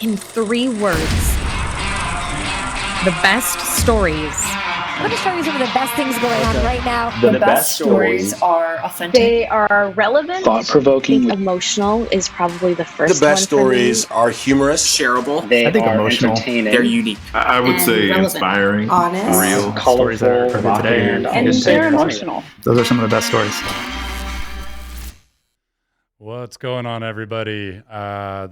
In 3 words, the best stories. What are stories of the best things going on right now? The best stories are authentic. They are relevant. thought-provoking. Emotional is probably the first The best one for me. stories are humorous, shareable. They I think are emotional. entertaining. They're unique. I would say relevant. inspiring, Honest. real colorful, stories that are provocative, today. and And just they're funny. emotional. Those are some of the best stories. What's going on, everybody?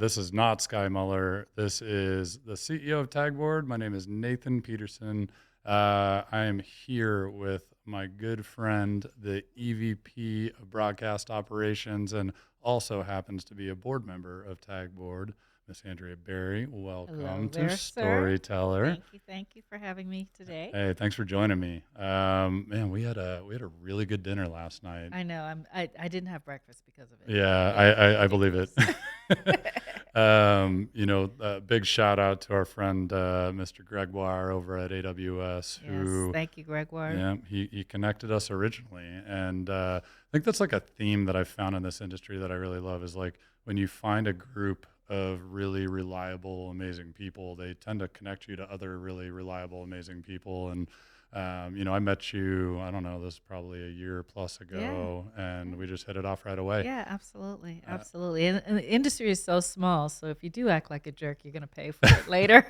This is not Sky Muller. This is the CEO of Tagboard. My name is Nathan Peterson. I am here with my good friend, the EVP of Broadcast Operations, and also happens to be a board member of Tagboard, Miss Andrea Berry. Welcome Hello to there, Storyteller. Thank you for having me today. Hey, thanks for joining me. Man, we had a really good dinner last night. I know I didn't have breakfast because of it. Yeah, I believe it. Big shout out to our friend Mr. Gregoire over at AWS. Yes, thank you, Gregoire. Yeah, he connected us originally, and I think that's like a theme that I've found in this industry that I really love is like when you find a group of really reliable, amazing people, they tend to connect you to other really reliable, amazing people. And, I met you, I don't know, this is probably a year plus ago, and we just hit it off right away. Yeah, absolutely. And the industry is so small, so if you do act like a jerk, you're going to pay for it later.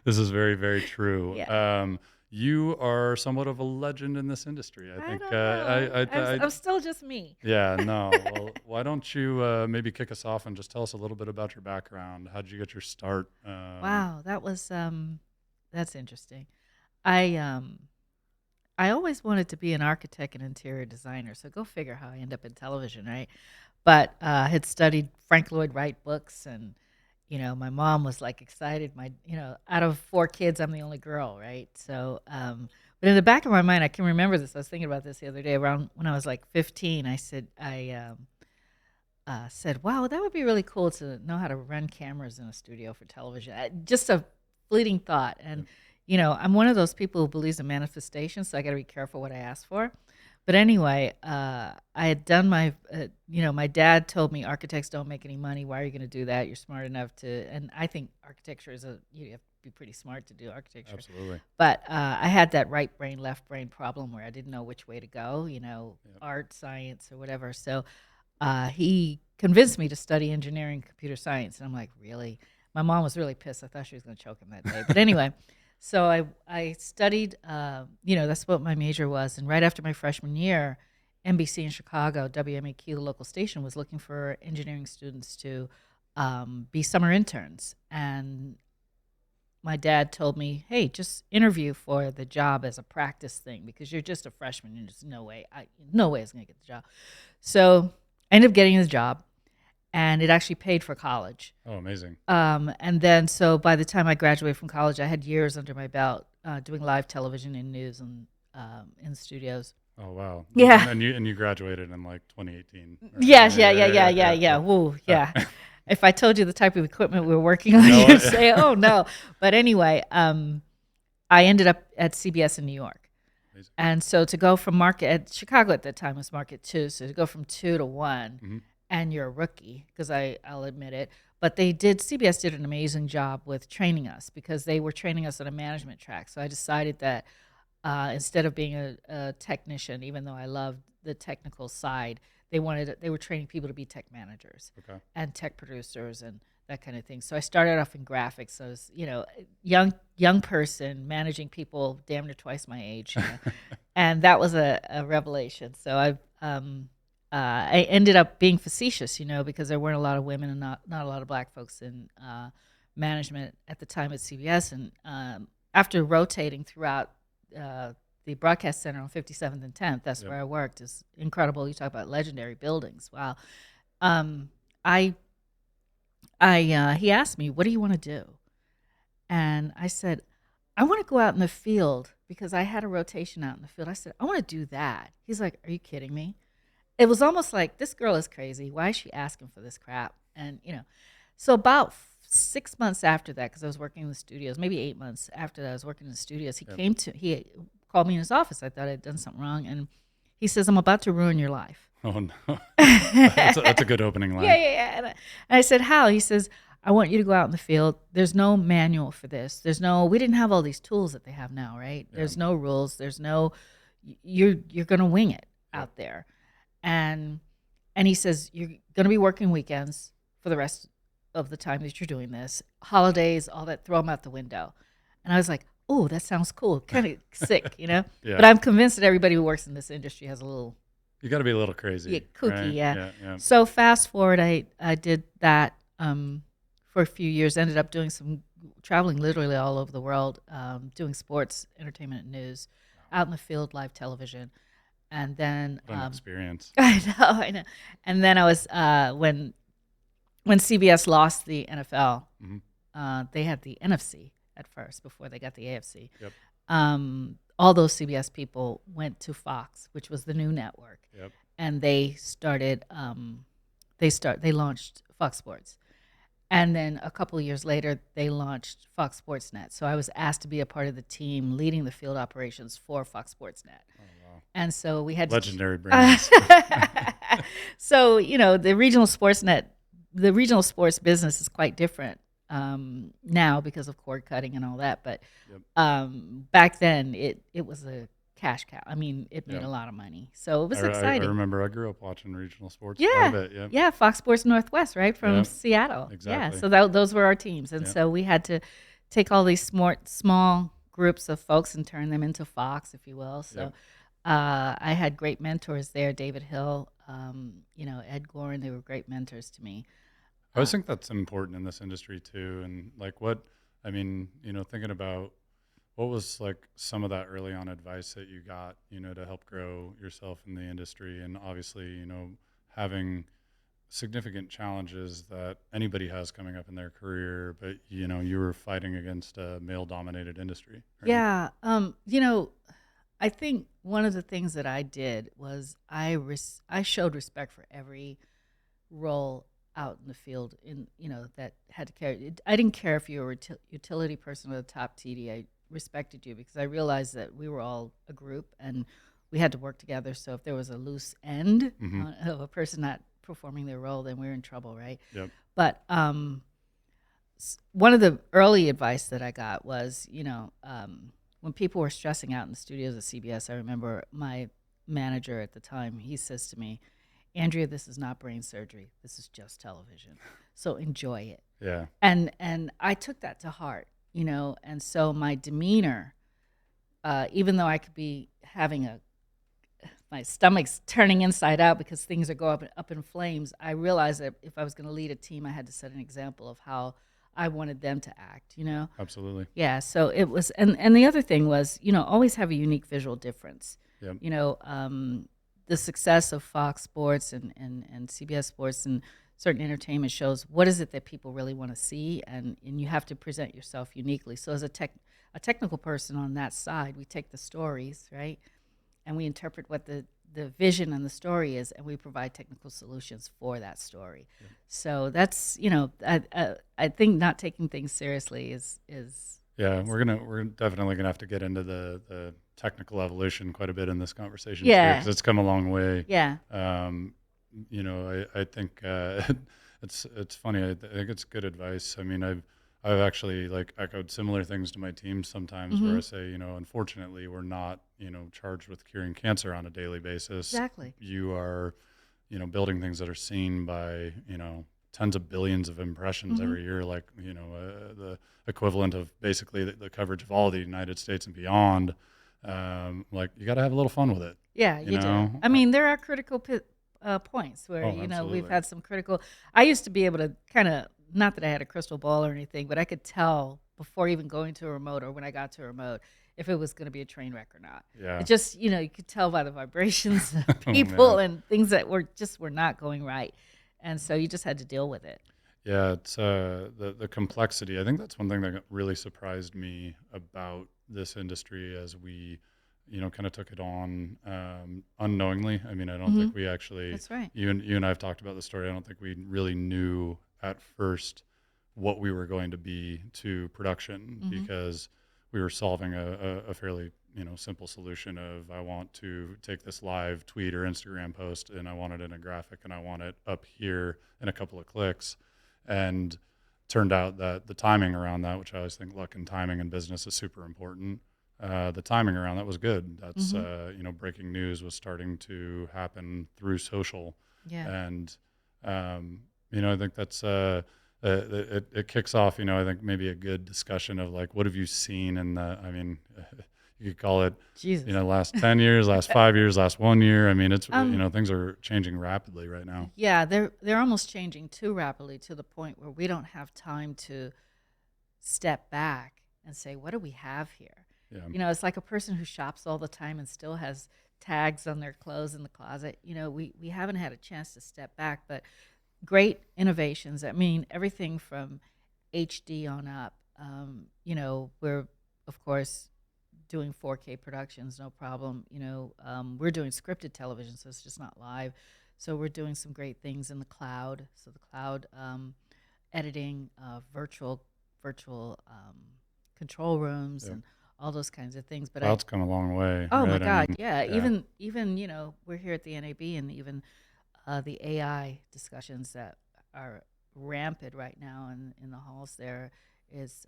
This is very, very true. Yeah. You are somewhat of a legend in this industry. I think I'm still just me. Yeah, no. Well, why don't you maybe kick us off and just tell us a little bit about your background? How did you get your start? Wow, that's interesting. I always wanted to be an architect and interior designer, so go figure how I end up in television, right? But had studied Frank Lloyd Wright books, and my mom was like excited. Out of 4 kids, I'm the only girl, right? So, but in the back of my mind, I can remember this. I was thinking about this the other day, around when I was like 15. I said, "Wow, that would be really cool to know how to run cameras in a studio for television." Just a fleeting thought, and I'm one of those people who believes in manifestation, so I got to be careful what I ask for. But anyway, I had done my, my dad told me architects don't make any money. Why are you going to do that? You're smart enough to, and I think architecture you have to be pretty smart to do architecture. Absolutely. But I had that right brain, left brain problem where I didn't know which way to go, art, science, or whatever. So he convinced me to study engineering, computer science. And I'm like, really? My mom was really pissed. I thought she was going to choke him that day. But anyway. So I studied, that's what my major was. And right after my freshman year, NBC in Chicago, WMAQ, the local station, was looking for engineering students to be summer interns. And my dad told me, hey, just interview for the job as a practice thing because you're just a freshman. And there's no way I was going to get the job. So I ended up getting the job. And it actually paid for college. Oh, amazing. And then, so by the time I graduated from college, I had years under my belt doing live television and news and in studios. Oh, wow. Yeah. And you graduated in like 2018. Right? Yeah. Woo, yeah. If I told you the type of equipment we were working on, you'd say, oh, no. But anyway, I ended up at CBS in New York. Amazing. And so to go from Chicago at that time was Market 2, so to go from 2 to 1, mm-hmm. And you're a rookie, because I'll admit it. But CBS did an amazing job with training us because they were training us on a management track. So I decided that instead of being a technician, even though I loved the technical side, they were training people to be tech managers and tech producers and that kind of thing. So I started off in graphics. So I was, young person managing people damn near twice my age. And that was a revelation. So I ended up being facetious, because there weren't a lot of women and not a lot of black folks in management at the time at CBS. And after rotating throughout the broadcast center on 57th and 10th, that's where I worked. It's incredible. You talk about legendary buildings. Wow. He asked me, what do you want to do? And I said, I want to go out in the field because I had a rotation out in the field. I said, I want to do that. He's like, are you kidding me? It was almost like, this girl is crazy. Why is she asking for this crap? And, so about 6 months after that, because I was working in the studios, maybe 8 months after that I was working in the studios, he called me in his office. I thought I'd done something wrong. And he says, I'm about to ruin your life. Oh, no. That's a good opening line. Yeah. And I said, how? He says, I want you to go out in the field. There's no manual for this. We didn't have all these tools that they have now, right? Yeah. There's no rules. You're going to wing it out there. And he says, you're going to be working weekends for the rest of the time that you're doing this. Holidays, all that, throw them out the window. And I was like, oh, that sounds cool. Kind of sick, Yeah. But I'm convinced that everybody who works in this industry has a little... You got to be a little crazy. Kooky, right? yeah. Yeah. So fast forward, I did that for a few years, ended up doing some traveling literally all over the world, doing sports, entertainment, and news, out in the field, live television. And then... What an experience. I know. And then I was, when CBS lost the NFL, they had the NFC at first before they got the AFC. Yep. All those CBS people went to Fox, which was the new network. Yep. And they started, they launched Fox Sports. And then a couple of years later, they launched Fox Sports Net. So I was asked to be a part of the team leading the field operations for Fox Sports Net. Oh, wow. And so we had legendary brands. So, the regional sports business is quite different now because of cord cutting and all that. But back then, it was a cash cow. I mean, it made a lot of money. So it was exciting. I remember I grew up watching regional sports. Yeah. Quite a bit, Yeah, Fox Sports Northwest, right, from Seattle. Exactly. Yeah, so those were our teams. And so we had to take all these small groups of folks and turn them into Fox, if you will. So I had great mentors there, David Hill, Ed Gorin. They were great mentors to me. I always think that's important in this industry too. And thinking about what was like some of that early on advice that you got, to help grow yourself in the industry, and obviously, having significant challenges that anybody has coming up in their career, but you were fighting against a male-dominated industry. Right? Yeah, I think one of the things that I did was I showed respect for every role out in the field that had to carry it. I didn't care if you were a utility person or the top TD. I respected you because I realized that we were all a group and we had to work together. So if there was a loose end of a person not performing their role, then we were in trouble, right? Yep. But one of the early advice that I got was, when people were stressing out in the studios at CBS, I remember my manager at the time, he says to me, Andrea, this is not brain surgery. This is just television. So enjoy it. Yeah. And I took that to heart, and so my demeanor, even though I could be having my stomach's turning inside out because things are going up in flames, I realized that if I was going to lead a team, I had to set an example of how I wanted them to act, Absolutely. Yeah, so it was, and the other thing was, always have a unique visual difference. Yep. The success of Fox Sports and CBS Sports and certain entertainment shows, what is it that people really want to see, and you have to present yourself uniquely. So as a technical person on that side, we take the stories, right, and we interpret what the vision and the story is, and we provide technical solutions for that story. Yeah. So that's, I think not taking things seriously is yeah, we're definitely gonna have to get into the technical evolution quite a bit in this conversation. Yeah, because it's come a long way. Yeah. I think it's funny. I think it's good advice. I mean, I've actually echoed similar things to my team sometimes, where I say, unfortunately, we're not charged with curing cancer on a daily basis. Exactly. You are, building things that are seen by tens of billions of impressions every year, the equivalent of basically the coverage of all of the United States and beyond. You got to have a little fun with it. Yeah, you do. I mean, there are critical points where, we've had some critical. I used to be able to kind of, not that I had a crystal ball or anything, but I could tell before even going to a remote or when I got to a remote if it was going to be a train wreck or not. Yeah. It just, you could tell by the vibrations of people and things that were not going right. And so you just had to deal with it. Yeah, it's the complexity. I think that's one thing that really surprised me about this industry as we, kind of took it on unknowingly. I mean, I don't think we actually. That's right. You and I have talked about the story. I don't think we really knew at first what we were going to be to production because we were solving a fairly simple solution of, I want to take this live tweet or Instagram post and I want it in a graphic and I want it up here in a couple of clicks. And turned out that the timing around that, which I always think luck and timing in business is super important. The timing around that was good. That's, breaking news was starting to happen through social. Yeah. And, I think that's, it kicks off, I think maybe a good discussion of like, what have you seen in you could call it, Jesus. Last 10 years, last 5 years, last 1 year. I mean, it's, things are changing rapidly right now. Yeah, they're almost changing too rapidly to the point where we don't have time to step back and say, what do we have here? Yeah. It's like a person who shops all the time and still has tags on their clothes in the closet. We haven't had a chance to step back, but great innovations. I mean, everything from HD on up. We're, of course, doing 4K productions, no problem. We're doing scripted television, so it's just not live. So we're doing some great things in the cloud. So the cloud editing, virtual control rooms, and all those kinds of things. But cloud's come a long way. Oh right? my God, yeah. Even we're here at the NAB, and even the AI discussions that are rampant right now in the halls there is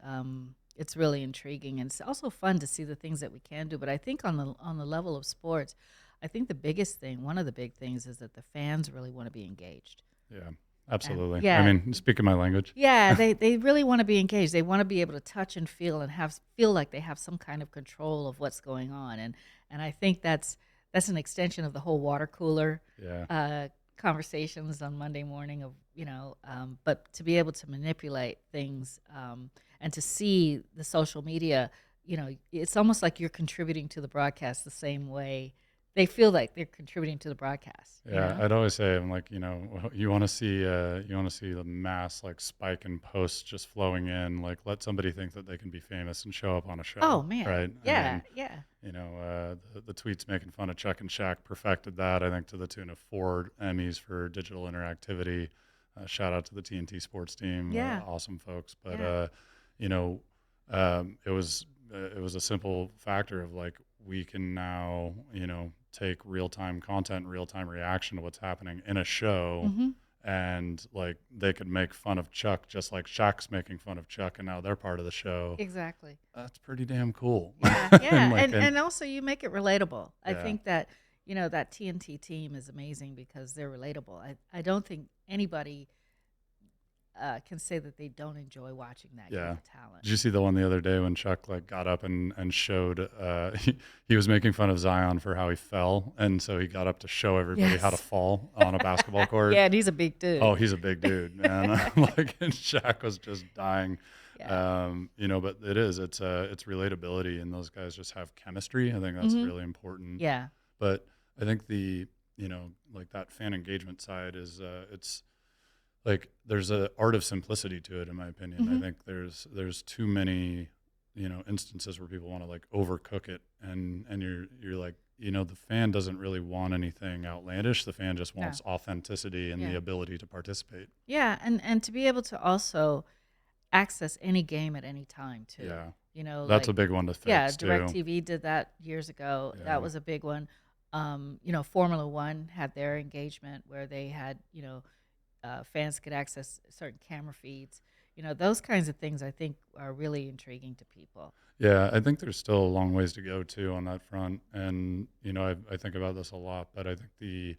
it's really intriguing, and it's also fun to see the things that we can do. But I think on the level of sports, I think one of the big things is that the fans really want to be engaged. Yeah, absolutely. And, yeah. I mean, speaking my language. Yeah, they really want to be engaged. They want to be able to touch and feel and feel like they have some kind of control of what's going on. And I think that's an extension of the whole water cooler conversations on Monday morning of, but to be able to manipulate things and to see the social media, it's almost like you're contributing to the broadcast the same way they feel like they're contributing to the broadcast. Yeah, I'd always say, I'm like, you want to see the mass like spike in posts just flowing in. Like, let somebody think that they can be famous and show up on a show. Oh man, right? Yeah, The tweets making fun of Chuck and Shaq perfected that. I think to the tune of 4 Emmys for digital interactivity. Shout out to the TNT sports team. Yeah, awesome folks. But it was a simple factor of like, we can now, take real-time content, real-time reaction to what's happening in a show, and like they could make fun of Chuck just like Shaq's making fun of Chuck, and now they're part of the show. Exactly. That's pretty damn cool. Yeah, and also you make it relatable. I think that, that TNT team is amazing because they're relatable. I don't think anybody can say that they don't enjoy watching that kind of talent. Did you see the one the other day when Chuck like got up and showed he was making fun of Zion for how he fell, and so he got up to show everybody how to fall on a basketball court. Yeah, and he's a big dude. Oh, he's a big dude, man. And Shaq was just dying. Yeah. But it's relatability, and those guys just have chemistry. I think that's really important. Yeah. But I think the like that fan engagement side is it's like there's an art of simplicity to it, in my opinion. I think there's too many instances where people want to like overcook it, and you're like, the fan doesn't really want anything outlandish. The fan just wants authenticity and the ability to participate. Yeah, and to be able to also access any game at any time too. Yeah, that's a big one to fix. Yeah, too. DirecTV did that years ago. Yeah. That was a big one. Formula One had their engagement where they had fans could access certain camera feeds. Those kinds of things I think are really intriguing to people. Yeah, I think there's still a long ways to go too on that front. And, I think about this a lot, but I think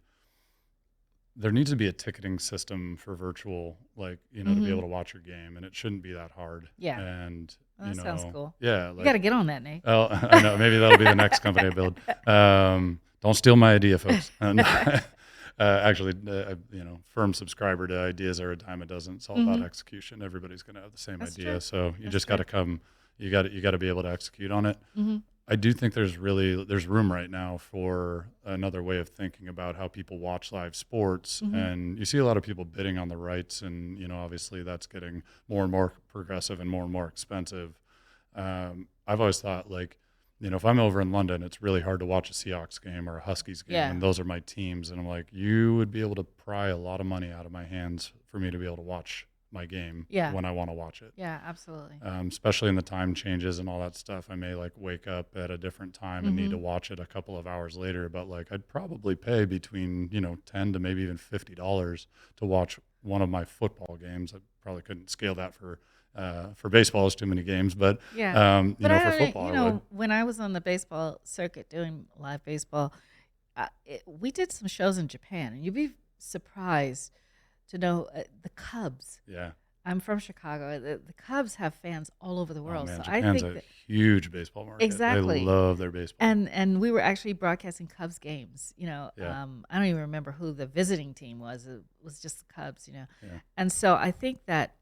there needs to be a ticketing system for virtual, like, to be able to watch your game, and it shouldn't be that hard. Yeah. And, that sounds cool. Yeah. Like, you got to get on that, Nate. Oh, I know. Maybe that'll be the next company I build. Don't steal my idea, folks. And, actually, firm subscriber to ideas are a dime a dozen. It's all about execution. Everybody's going to have the same idea. True. So you just got to come, you got to be able to execute on it. Mm-hmm. I do think there's room right now for another way of thinking about how people watch live sports. And you see a lot of people bidding on the rights, and, obviously that's getting more and more progressive and more expensive. I've always thought, like, if I'm over in London, it's really hard to watch a Seahawks game or a Huskies game, and those are my teams. And I'm like, you would be able to pry a lot of money out of my hands for me to be able to watch my game when I want to watch it. Yeah, absolutely. Especially in the time changes and all that stuff. I may like wake up at a different time and need to watch it a couple of hours later, but like I'd probably pay between, $10 to maybe even $50 to watch one of my football games. I probably couldn't scale that for baseball. It's too many games, but Yeah. you But know, I for don't, football, you I know, would. when I was on the baseball circuit doing live baseball, we did some shows in Japan, and you'd be surprised to know the Cubs. Yeah. I'm from Chicago. The Cubs have fans all over the Oh world. man, So I Japan's think a that, huge baseball market. exactly. They love their baseball. and we were actually broadcasting Cubs games. You know, Yeah. I don't even remember who the visiting team was. It was just the Cubs. You know, Yeah. and so I think that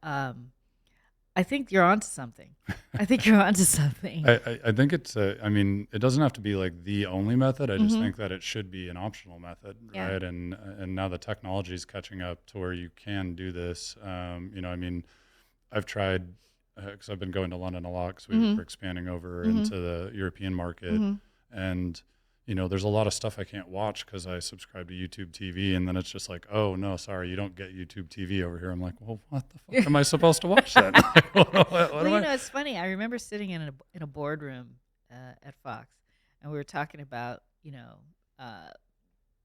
I think you're onto something. I think you're onto something. I think it's I mean, it doesn't have to be like the only method. I just Mhm. think that it should be an optional method, Yeah. right? And now the technology is catching up to where you can do this. You know, I mean, I've tried because I've been going to London a lot because Mhm. we're expanding over Mhm. into the European market, Mhm. and you know, there's a lot of stuff I can't watch because I subscribe to YouTube TV, and then it's just like, oh no, sorry, you don't get YouTube TV over here. I'm like, well, what the fuck am I supposed to watch then? What Well, am you I? know, it's funny. I remember sitting in a boardroom at Fox, and we were talking about, you know,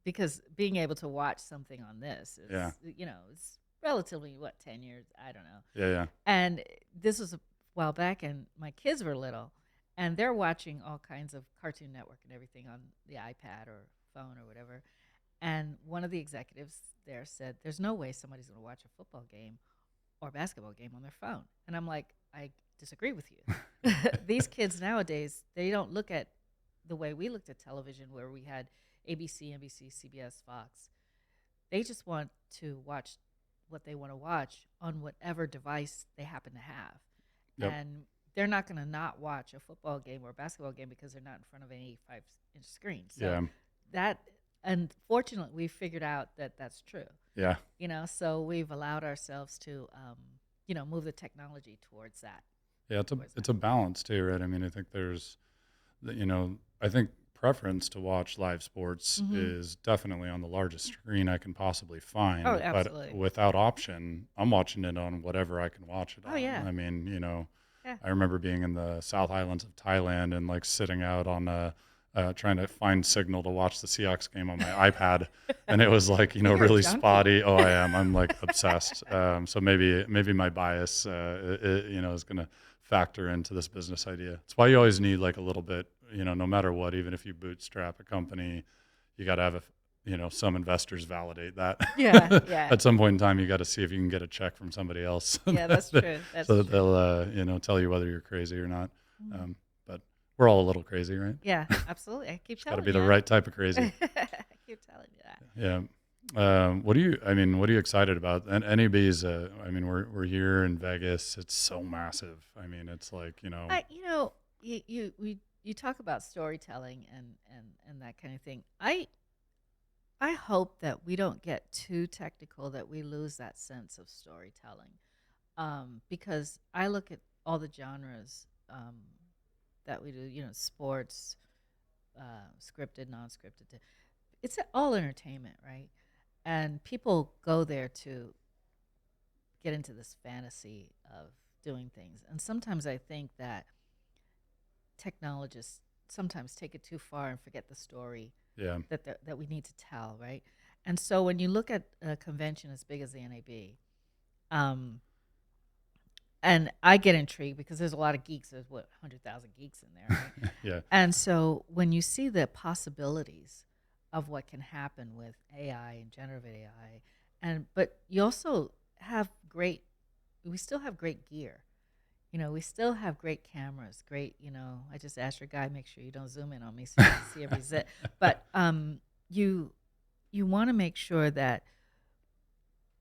because being able to watch something on this is, Yeah. you know, it's relatively 10 years, I don't know. Yeah. And this was a while back, and my kids were little, and they're watching all kinds of Cartoon Network and everything on the iPad or phone or whatever. And one of the executives there said, "There's no way somebody's going to watch a football game or basketball game on their phone." And I'm like, I disagree with you. These kids nowadays, they don't look at the way we looked at television, where we had ABC, NBC, CBS, Fox. They just want to watch what they want to watch on whatever device they happen to have. Yep. And they're not going to not watch a football game or a basketball game because they're not in front of an 85-inch screen. So Yeah. that, unfortunately, we figured out that that's true. Yeah. You know, so we've allowed ourselves to, you know, move the technology towards that. Yeah, it's a balance too, right? I mean, I think there's, you know, I think preference to watch live sports is definitely on the largest screen I can possibly find. Oh, absolutely. But without option, I'm watching it on whatever I can watch it on. Oh, yeah. I mean, you know, Yeah. I remember being in the South Islands of Thailand and like sitting out on trying to find signal to watch the Seahawks game on my iPad, and it was like, you know, You're a really junkie. spotty. Oh, I am. I'm like obsessed. So maybe my bias, you know, is gonna factor into this business idea. It's why you always need like a little bit, you know, no matter what, even if you bootstrap a company, you got to have you know, some investors validate that. Yeah, yeah. At some point in time, you got to see if you can get a check from somebody else. Yeah, that's true. That's so that true. they'll, you know, tell you whether you're crazy or not. But we're all a little crazy, right? Yeah, absolutely. I keep Got telling to be you. the right type of crazy. I keep telling you that. Yeah. What are you excited about? And NAB's, I mean, we're here in Vegas. It's so massive. I mean, it's like, you know, You know, you talk about storytelling and that kind of thing. I hope that we don't get too technical, that we lose that sense of storytelling, because I look at all the genres that we do. You know, sports, scripted, non-scripted. It's all entertainment, right? And people go there to get into this fantasy of doing things. And sometimes I think that technologists sometimes take it too far and forget the story yeah, that we need to tell, right? And so when you look at a convention as big as the NAB, and I get intrigued because there's a lot of geeks. There's 100,000 geeks in there, right? yeah, And so when you see the possibilities of what can happen with AI and generative AI, but you also have we still have great gear. You know, we still have great cameras, you know, I just asked your guy, make sure you don't zoom in on me so you can see every zit. But you want to make sure that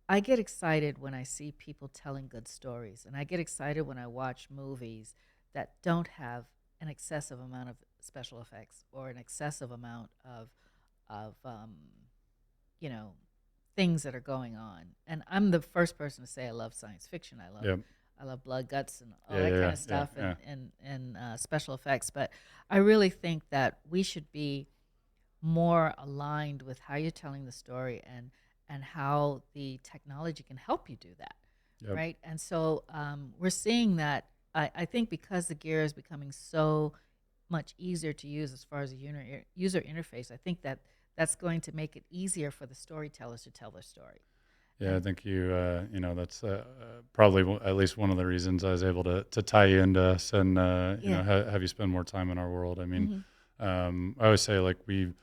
I get excited when I see people telling good stories. And I get excited when I watch movies that don't have an excessive amount of special effects or an excessive amount of you know, things that are going on. And I'm the first person to say I love science fiction. Yep. I love blood, guts, and all Yeah, that yeah, kind yeah, of stuff, yeah, and special effects. But I really think that we should be more aligned with how you're telling the story and how the technology can help you do that, Yep. right? And so we're seeing that. I think because the gear is becoming so much easier to use as far as a user interface, I think that that's going to make it easier for the storytellers to tell their story. Yeah, I think you know, that's probably at least one of the reasons I was able to tie you into us and, you know, have you spend more time in our world. I mean, I always say like we've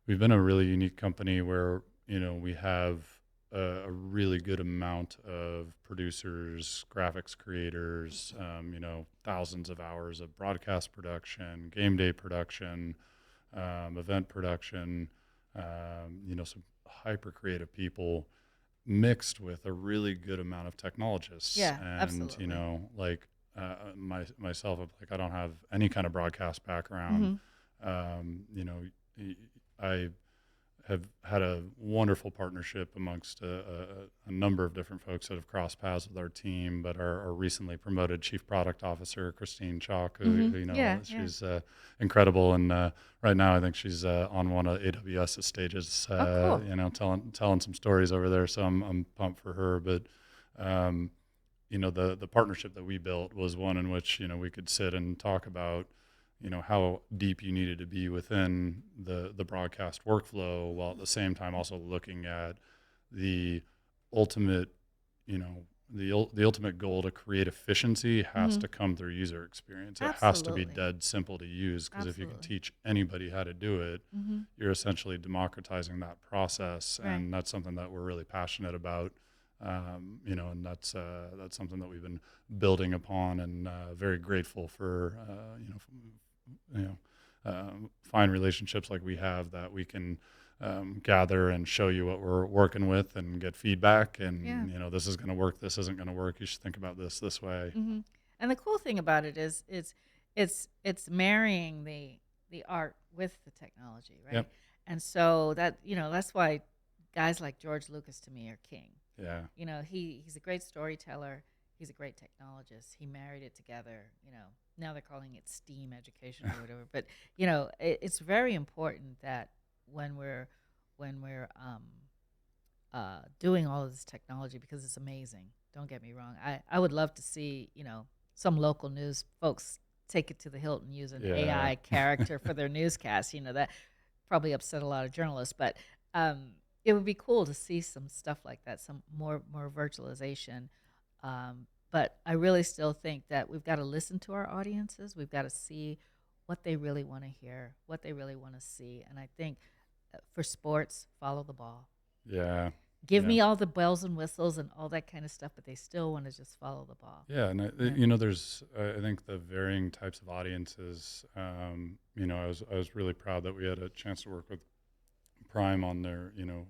been a really unique company where, you know, we have a really good amount of producers, graphics creators, you know, thousands of hours of broadcast production, game day production, event production, you know, some hyper creative people mixed with a really good amount of technologists. Yeah, And, absolutely. you know, like myself, like I don't have any kind of broadcast background. You know, I have had a wonderful partnership amongst a number of different folks that have crossed paths with our team, but our recently promoted chief product officer, Christine Chalk, who you know, she's incredible. And right now I think she's on one of AWS's stages, cool. you know, telling some stories over there. So I'm pumped for her. But, you know, the partnership that we built was one in which, you know, we could sit and talk about, you know, how deep you needed to be within the broadcast workflow, while at the same time also looking at the ultimate, you know, the ultimate goal to create efficiency has to come through user experience. It has to be dead simple to use, because if you can teach anybody how to do it, you're essentially democratizing that process, and that's something that we're really passionate about. You know, and that's something that we've been building upon, and very grateful for, find relationships like we have that we can gather and show you what we're working with and get feedback, and you know, this is going to work, this isn't going to work, you should think about this way. And the cool thing about it is it's marrying the art with the technology, right? Yep. And so that, you know, that's why guys like George Lucas to me are king. Yeah. You know, he's a great storyteller. He's a great technologist. He married it together. You know, now they're calling it STEAM education or whatever. But you know, it's very important that when we're doing all of this technology, because it's amazing. Don't get me wrong. I would love to see, you know, some local news folks take it to the hilt and use an AI character for their newscast. You know, that probably upset a lot of journalists, but it would be cool to see some stuff like that, some more virtualization. But I really still think that we've got to listen to our audiences. We've got to see what they really want to hear, what they really want to see. And I think for sports, follow the ball. Yeah. Give me all the bells and whistles and all that kind of stuff, but they still want to just follow the ball. Yeah, and you know, there's I think the varying types of audiences. You know, I was really proud that we had a chance to work with Prime on their, you know,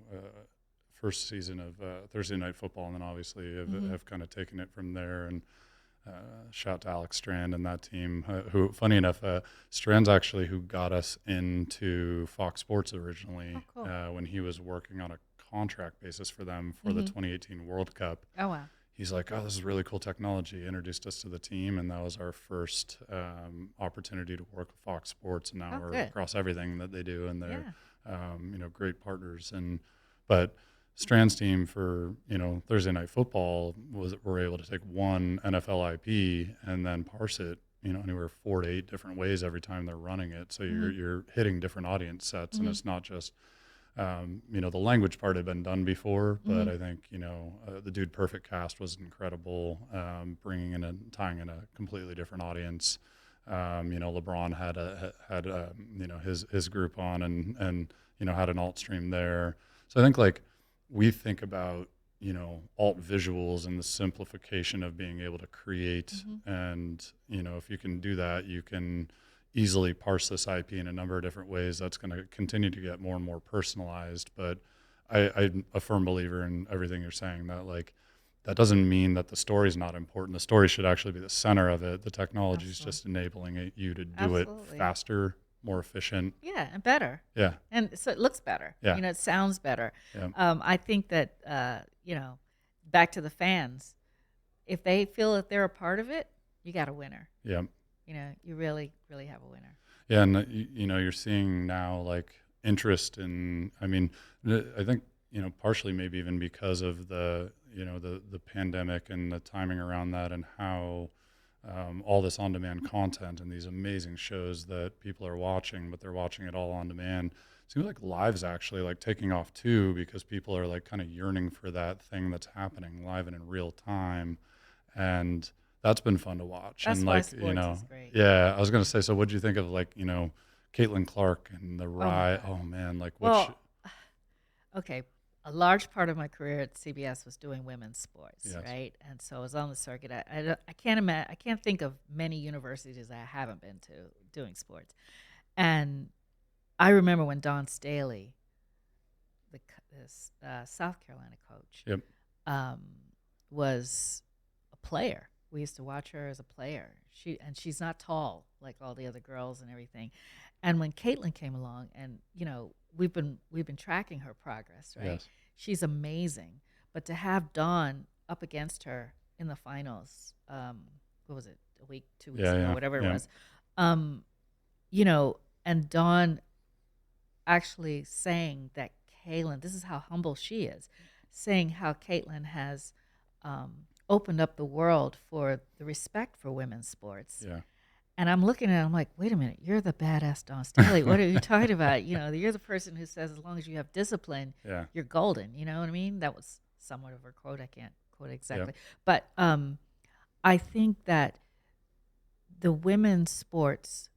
first season of Thursday Night Football, and then obviously have kind of taken it from there. And shout out to Alex Strand and that team, who, funny enough, Strand's actually who got us into Fox Sports originally. Oh, cool. When he was working on a contract basis for them for the 2018 World Cup. Oh, wow. He's like, oh, this is really cool technology. Introduced us to the team, and that was our first opportunity to work with Fox Sports. And now we're across everything that they do, and they're you know, great partners. But Strand's team for, you know, Thursday Night Football we're able to take one NFL IP and then parse it, you know, anywhere 4 to 8 different ways every time they're running it. So you're hitting different audience sets, and it's not just you know, the language part had been done before, but I think, you know, the Dude Perfect cast was incredible, bringing in and tying in a completely different audience. You know, LeBron had you know, his group on, and you know, had an alt stream there. So I think, like, we think about, you know, alt visuals and the simplification of being able to create, and you know, if you can do that, you can easily parse this IP in a number of different ways. That's going to continue to get more and more personalized. But I'm a firm believer in everything you're saying, that, like, that doesn't mean that the story is not important. The story should actually be the center of it. The technology is just enabling you to do it faster, more efficient. Yeah, and better. Yeah. And so it looks better. Yeah. You know, it sounds better. Yeah. I think that, you know, back to the fans, if they feel that they're a part of it, you got a winner. Yeah. You know, you really, really have a winner. Yeah, and you know, you're seeing now, like, interest in, I mean, I think, you know, partially maybe even because of the, you know, the pandemic and the timing around that, and how all this on-demand content and these amazing shows that people are watching, but they're watching it all on demand. seems like live's actually like taking off too, because people are like kind of yearning for that thing that's happening live and in real time. And that's been fun to watch. That's and why like, sports is great. yeah, I was going to say, so what do you think of like, Caitlin Clark and the ride? God. Oh man, like Well, okay. A large part of my career at CBS was doing women's sports, Yes. right? And so I was on the circuit. I can't think of many universities I haven't been to doing sports. And I remember when Dawn Staley, the South Carolina coach, Yep. was a player. We used to watch her as a player. She's not tall like all the other girls and everything. And when Caitlin came along, and we've been tracking her progress, right? Yes. She's amazing. But to have Dawn up against her in the finals, what was it, a week, 2 weeks ago, whatever it was, and Dawn actually saying that Caitlin, this is how humble she is, saying how Caitlin has opened up the world for the respect for women's sports. Yeah. And I'm looking at it, I'm like, wait a minute, you're the badass Dawn Staley. What are you talking about? You're the person who says as long as you have discipline, you're golden. You know what I mean? That was somewhat of her quote. I can't quote it exactly. But I think that the women's sports,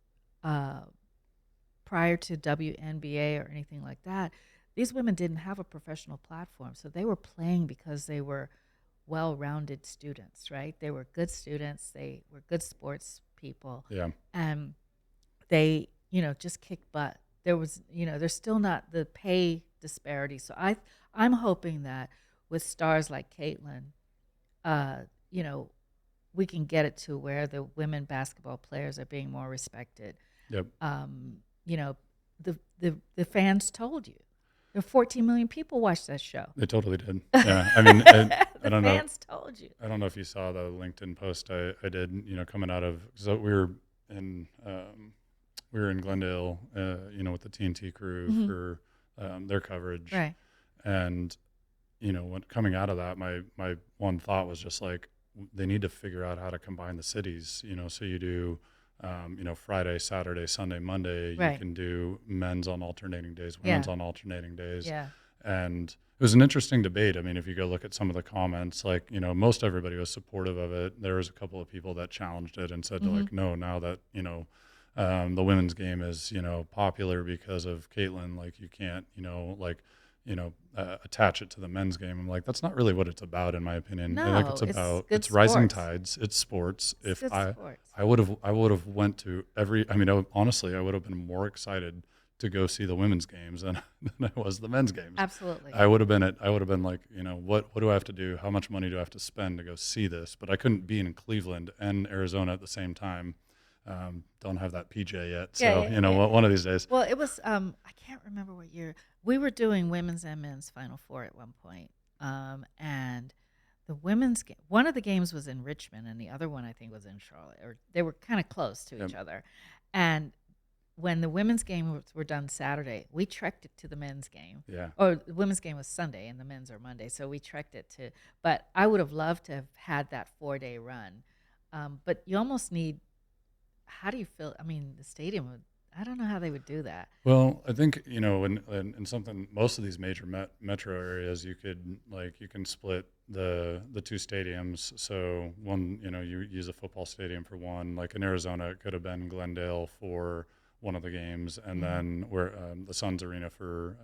prior to WNBA or anything like that, these women didn't have a professional platform. So they were playing because they were well-rounded students, right? They were good students. They were good sports people. Yeah. And they, just kicked butt. There was, there's still not the pay disparity. So I'm hoping that with stars like Caitlin, we can get it to where the women basketball players are being more respected. Yep. The fans told you. There were 14 million people watched that show. They totally did. Yeah. I mean, I don't know. The fans told you. I don't know if you saw the LinkedIn post I did, coming out of, so we were in Glendale, with the TNT crew for their coverage. Right. And, when coming out of that, my one thought was just like, they need to figure out how to combine the cities, so you do, Friday, Saturday, Sunday, Monday, Right. you can do men's on alternating days, women's on alternating days. Yeah. And it was an interesting debate. I mean, if you go look at some of the comments, like, most everybody was supportive of it. There was a couple of people that challenged it and said, like, no, now that, the women's game is, popular because of Caitlin, like, you can't, attach it to the men's game. I'm like, that's not really what it's about, in my opinion. No, I think it's good rising sports. tides. It's sports. It's If good sports. I would have went to honestly, I would have been more excited to go see the women's games than I was the men's games. Absolutely. I would have been like, what do I have to do? How much money do I have to spend to go see this? But I couldn't be in Cleveland and Arizona at the same time. Don't have that PJ yet. So, one of these days. Well, it was, I can't remember what year. We were doing women's and men's Final Four at one point. And the women's game, one of the games was in Richmond and the other one I think was in Charlotte, or they were kind of close to each other. And when the women's games were done Saturday, we trekked it to the men's game. Yeah. Or the women's game was Sunday and the men's are Monday. So we trekked it to, but I would have loved to have had that 4-day run. But you almost need, how do you feel? I mean, the stadium would, I don't know how they would do that. Well, I think, in something, most of these major metro areas, you can split the two stadiums. So one, you use a football stadium for one, like in Arizona, it could have been Glendale for one of the games, and then where the Suns Arena for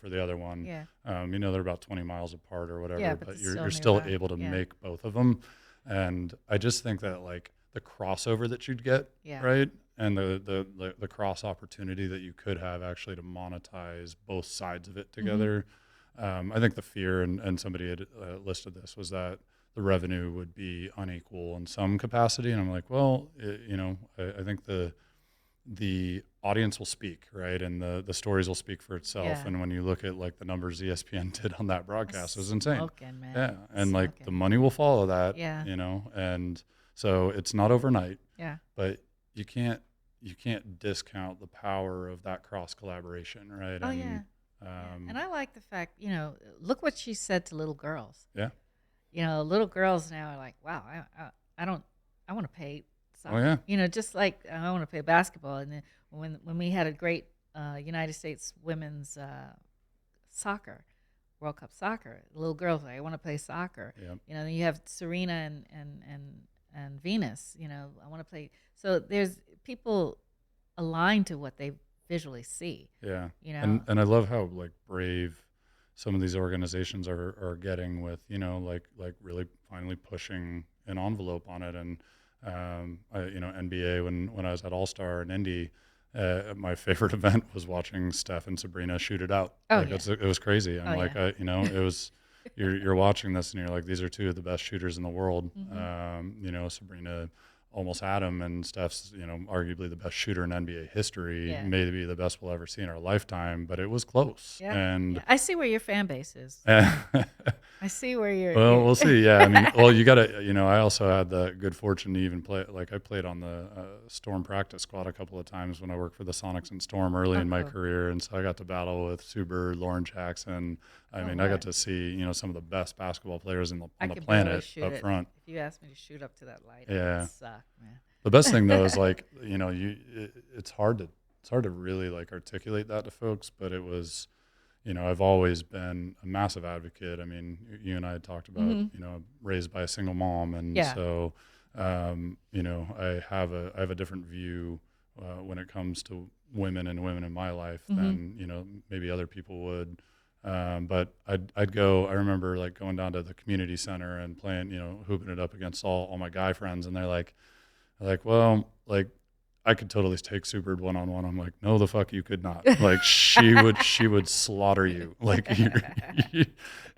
for the other one. Yeah. They're about 20 miles apart or whatever, but you're still nearby. able to Yeah. make both of them. And I just think that like the crossover that you'd get, right, and the cross opportunity that you could have actually to monetize both sides of it together. I think the fear, and somebody had listed this, was that the revenue would be unequal in some capacity, and I'm like, well, I think the audience will speak, right? And the stories will speak for itself. Yeah. And when you look at like the numbers ESPN did on that broadcast, it was insane. Smoking, man. Yeah. And like Smoking. the money will follow that, Yeah. and so it's not overnight, Yeah. but you can't discount the power of that cross collaboration, right? Oh, yeah. And I like the fact, look what she said to little girls. Yeah. Little girls now are like, wow, I want to pay soccer. Oh, yeah. Just like I want to play basketball. And then when we had a great United States women's soccer, World Cup soccer. Little girls like, I want to play soccer. Yep. Then you have Serena and Venus. I want to play. So there's people aligned to what they visually see. Yeah. And I love how like brave some of these organizations are getting with, like really finally pushing an envelope on it. And NBA when I was at All-Star in Indy, my favorite event was watching Steph and Sabrina shoot it out. Oh, like it was crazy. I'm it was you're watching this and you're like, these are two of the best shooters in the world. Sabrina almost had him, and Steph's arguably the best shooter in NBA history, maybe the best we'll ever see in our lifetime, but it was close. Yeah. And I see where your fan base is. I see where you're. Well, we'll see. Yeah, I mean, well, you gotta. I also had the good fortune to even play. Like I played on the Storm practice squad a couple of times when I worked for the Sonics and Storm early in my career, and so I got to battle with Sue Bird, Lauren Jackson. I got to see some of the best basketball players on the planet up front. If you asked me to shoot up to that light, yeah, it would suck, man. The best thing though is like it's hard to really like articulate that to folks, but it was. I've always been a massive advocate. I mean, you and I had talked about, raised by a single mom. And so, I have a different view when it comes to women in my life than, maybe other people would. But I'd go, I remember like going down to the community center and playing, hooping it up against all my guy friends. And they're like, well, like, I could totally take Sue Bird one-on-one. I'm like, no, the fuck you could not. Like she would slaughter you. Like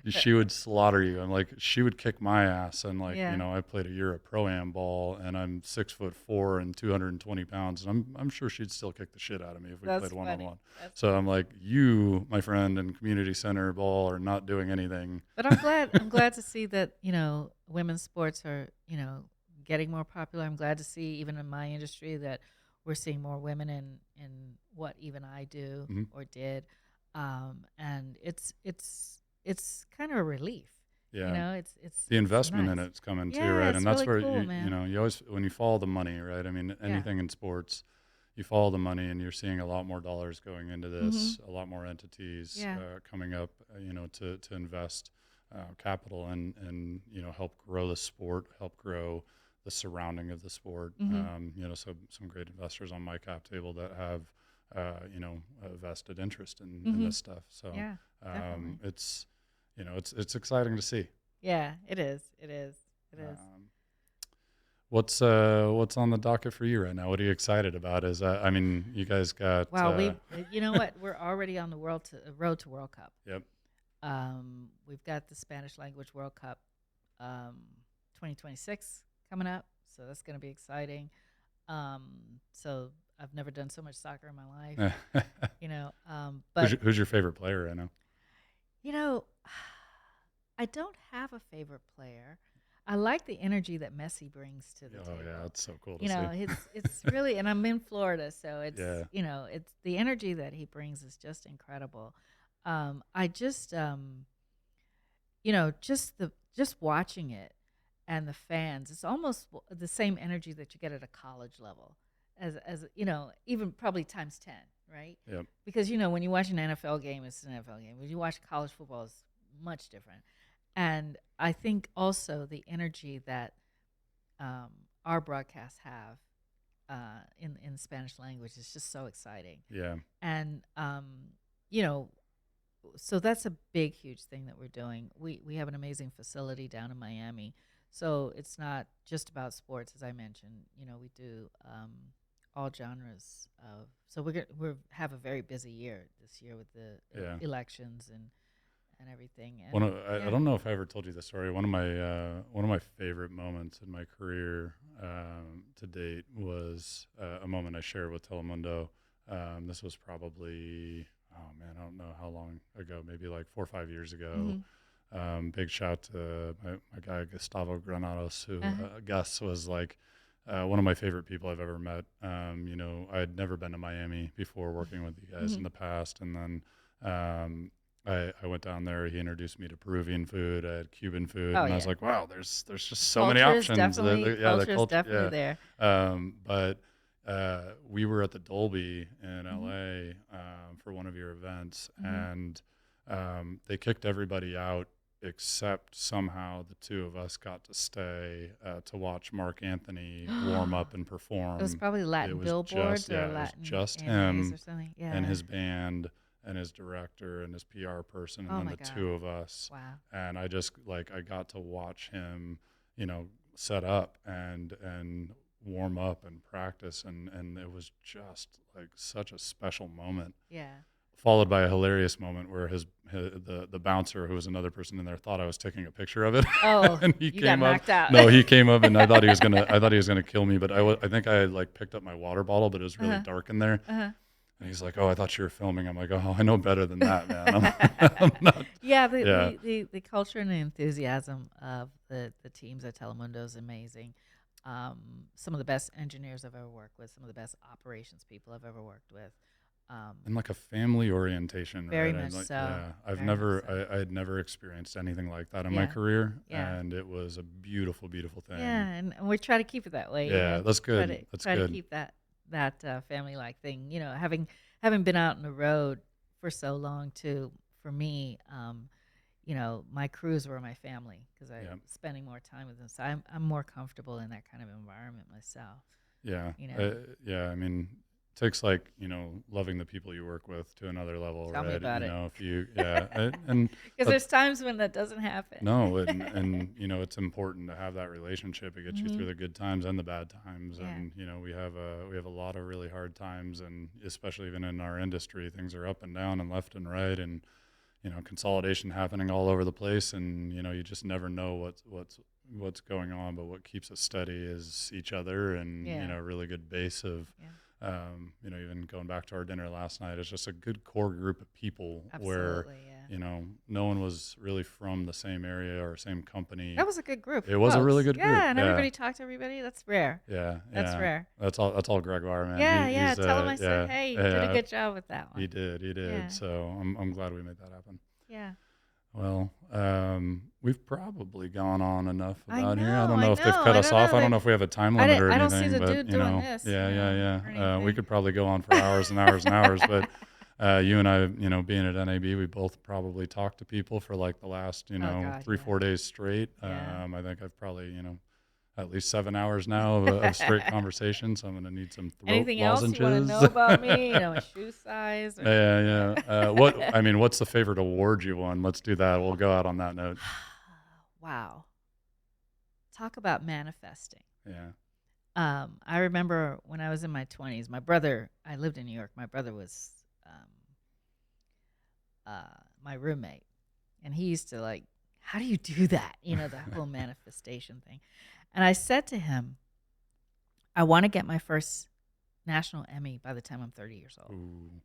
she would slaughter you. I'm like, she would kick my ass. And like, I played a year of pro-am ball, and I'm 6'4" and 220 pounds. And I'm sure she'd still kick the shit out of me if we played one-on-one. So I'm like, you, my friend, in community center ball are not doing anything. But I'm glad to see that, women's sports are, getting more popular. I'm glad to see, even in my industry, that we're seeing more women in what even I do or did, and it's kind of a relief. Yeah, it's the investment nice. in it's coming too, Yeah, right? it's And that's really where cool, you always, when you follow the money, right? I mean, anything in sports, you follow the money, and you're seeing a lot more dollars going into this, a lot more entities coming up, to invest capital and help grow the sport, help grow the surrounding of the sport. So some great investors on my cap table that have, a vested interest in this stuff. So it's, it's exciting to see. Yeah, it is. What's on the docket for you right now? What are you excited about? You guys got. Wow, you know what? We're already on the road to World Cup. Yep. We've got the Spanish language World Cup 2026 coming up, so that's going to be exciting. So I've never done so much soccer in my life, But who's your favorite player right now? I don't have a favorite player. I like the energy that Messi brings to the table. Oh yeah, it's so cool to see. It's really, and I'm in Florida, so it's it's the energy that he brings is just incredible. I just just watching it. And the fans, it's almost the same energy that you get at a college level, as even probably times 10, right? Yep. Because when you watch an NFL game, it's an NFL game. When you watch college football, it's much different. And I think also the energy that our broadcasts have in Spanish language is just so exciting. Yeah. And so that's a big, huge thing that we're doing. We have an amazing facility down in Miami. So it's not just about sports, as I mentioned. We do all genres of. So we have a very busy year this year with the elections and everything. And I don't know if I ever told you this story. One of my favorite moments in my career to date was a moment I shared with Telemundo. This was probably I don't know how long ago, maybe like 4 or 5 years ago. Big shout to my guy Gustavo Granados, who Gus was like one of my favorite people I've ever met. I had never been to Miami before working with you guys in the past, and then I went down there. He introduced me to Peruvian food. I had Cuban food, and I was like, wow, there's just so many options. Culture is definitely there. But we were at the Dolby in LA for one of your events, and they kicked everybody out except somehow the two of us got to stay to watch Mark Anthony warm up and perform. It was probably Latin billboards or Latin it was just AMAs him or something. Yeah. and his band and his director and his PR person, and then the two of us. Wow. And I just I got to watch him, set up and warm up and practice, and it was just like such a special moment. Yeah. Followed by a hilarious moment where the bouncer, who was another person in there, thought I was taking a picture of it. Oh, and he you came got up. knocked out. No, he came up, and I thought he was gonna kill me. But I think I had picked up my water bottle, but it was really dark in there. And he's like, "Oh, I thought you were filming." I'm like, "Oh, I know better than that, man." I'm not. Yeah, the culture and the enthusiasm of the teams at Telemundo is amazing. Some of the best engineers I've ever worked with, some of the best operations people I've ever worked with. And a family orientation, very right? much And so. Yeah, I had never experienced anything like that in my Yeah. career, Yeah. and it was a beautiful, beautiful thing. Yeah, and we try to keep it that way. Yeah, that's good. Try to keep that family-like thing. Having been out on the road for so long too, for me, my crews were my family because I'm spending more time with them. So I'm more comfortable in that kind of environment myself. Yeah. Yeah. I mean, it takes loving the people you work with to another level, Tell right? me about it. If you, and Because there's times when that doesn't happen. no, and it's important to have that relationship. It gets you through the good times and the bad times, Yeah. and we have a lot of really hard times, and especially even in our industry, things are up and down and left and right, and consolidation happening all over the place, and you just never know what's going on. But what keeps us steady is each other, and a really good base of. Yeah. Even going back to our dinner last night, it's just a good core group of people. Absolutely, where, no one was really from the same area or same company. That was a good group. It was a really good group. Yeah, and everybody talked to everybody. That's rare. Yeah. That's rare. That's all Gregoire, man. Yeah. He's, Tell him I said, hey, you did a good job with that one. He did. Yeah. So I'm glad we made that happen. Yeah. Well, we've probably gone on enough I about here. I don't know, know I if they've know. cut I us don't off. know. I don't know if we have a time limit or anything. I don't see the but, dude doing this. Yeah. Or We could probably go on for hours and hours and hours. But you and I, being at NAB, we both probably talked to people for the last, 3-4 days straight. Yeah. I think I've probably, at least 7 hours now of straight conversation. So I'm going to need some throat Anything lozenges. else you want to know about me? My shoe size? Or Yeah. What's the favorite award you won? Let's do that. We'll go out on that note. Wow. Talk about manifesting. Yeah. I remember when I was in my 20s, I lived in New York. My brother was my roommate. And he used to how do you do that? The whole manifestation thing. And I said to him, I want to get my first national Emmy by the time I'm 30 years old. Ooh.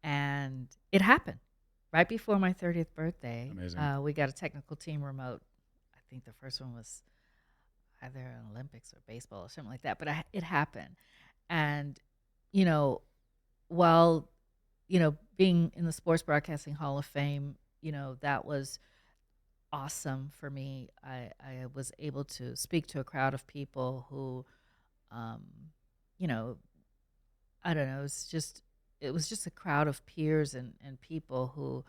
And it happened right before my 30th birthday. Amazing. We got a technical team remote. I think the first one was either an Olympics or baseball or something like that. But it happened. And, while, being in the Sports Broadcasting Hall of Fame, that was awesome for me. I was able to speak to a crowd of people who, I don't know, it was just a crowd of peers and people who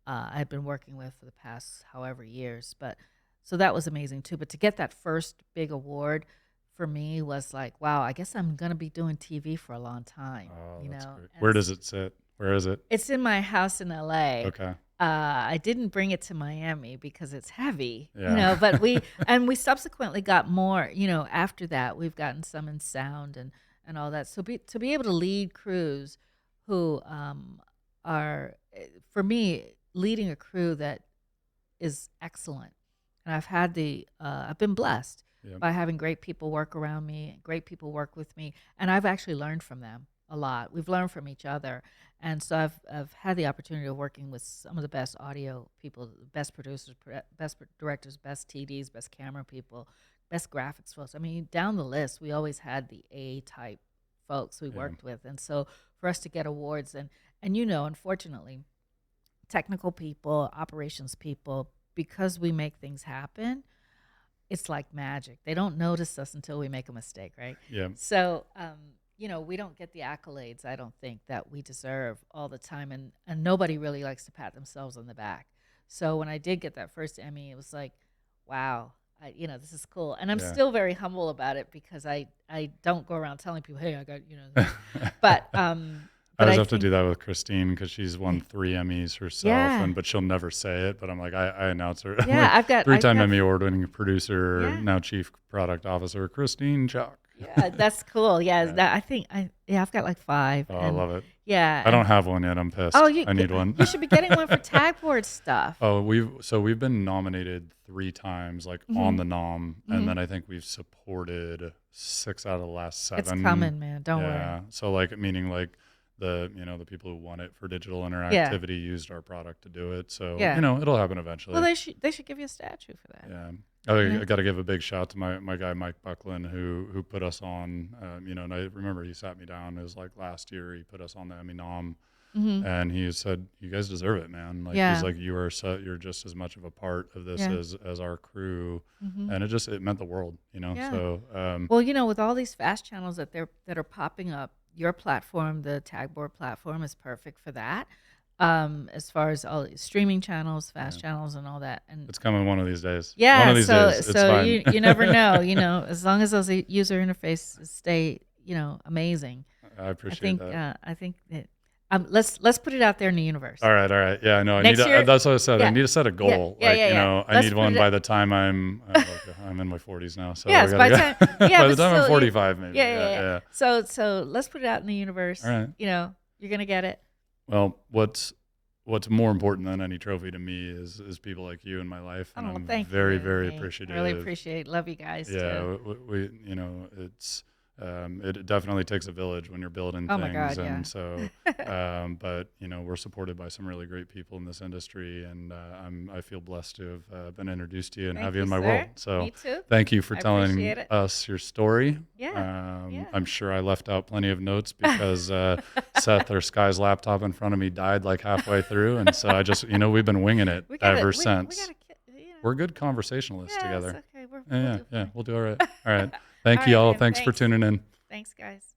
I've been working with for the past however years. But so that was amazing too. But to get that first big award for me was wow, I guess I'm going to be doing TV for a long time. Oh, that's great. And Where does it sit? Where is it? It's in my house in LA. Okay. I didn't bring it to Miami because it's heavy, Yeah. but we subsequently got more, after that we've gotten some in sound and all that. So to be able to lead crews who are, for me, leading a crew that is excellent. And I've been blessed by having great people work around me, great people work with me. And I've actually learned from them a lot. We've learned from each other. And so I've had the opportunity of working with some of the best audio people, best producers, best directors, best TDs, best camera people, best graphics folks. I mean, down the list, we always had the A-type folks we worked with. And so for us to get awards, and unfortunately, technical people, operations people, because we make things happen, it's like magic. They don't notice us until we make a mistake, right? Yeah. So, we don't get the accolades, I don't think, that we deserve all the time. And nobody really likes to pat themselves on the back. So when I did get that first Emmy, it was like, wow, this is cool. And I'm still very humble about it because I don't go around telling people, hey, I got, but I always have to do that with Christine because she's won 3 Emmys herself, but she'll never say it. But I'm like, I announce her. Yeah, I've got 3-time Emmy award-winning producer, now chief product officer, Christine Chalk. Yeah, that's cool. Yeah, I've got like 5. Oh, I love it. Yeah, I don't have one yet. I'm pissed. Oh, I need one. You should be getting one for Tagboard stuff. Oh, we've been nominated 3 times, like on the nom, and then I think we've supported 6 out of the last 7. It's coming, man. Don't worry. Yeah, so like meaning like the people who won it for digital interactivity used our product to do it. So it'll happen eventually. Well, they should give you a statue for that. Yeah. I got to give a big shout to my guy Mike Buckland who put us on. And I remember he sat me down. It was like last year. He put us on the Emmy nom, and he said, "You guys deserve it, man." Like he's like, "You're just as much of a part of this as our crew," and it meant the world, Yeah. So well, with all these fast channels that are popping up, your platform, the Tagboard platform, is perfect for that. As far as all these streaming channels, fast channels, and all that, and it's coming one of these days. Yeah, one of these days, it's fine. you never know. As long as those user interfaces stay, amazing. I appreciate that. I think that let's put it out there in the universe. All right. Yeah, no, Next year, that's what I said. yeah. I need to set a goal. I Let's need one by the time I'm in my 40s now. So by the time I'm 45, maybe. Yeah. So let's put it out in the universe. All right. You're gonna get it. Well, what's more important than any trophy to me is people like you in my life, and I'm very, very appreciative. I really appreciate. Love you guys. Yeah, too. we it's. It definitely takes a village when you're building things. My God, and so, but we're supported by some really great people in this industry, and I feel blessed to have been introduced to you and have you in my world. So me too. Thank you for telling us your story. Yeah. I'm sure I left out plenty of notes because Seth or Sky's laptop in front of me died like halfway through, and so I just we've been winging it ever since. We're good conversationalists together. Okay. We'll do all right. All right. Thank you all. Thanks for tuning in. Thanks, guys.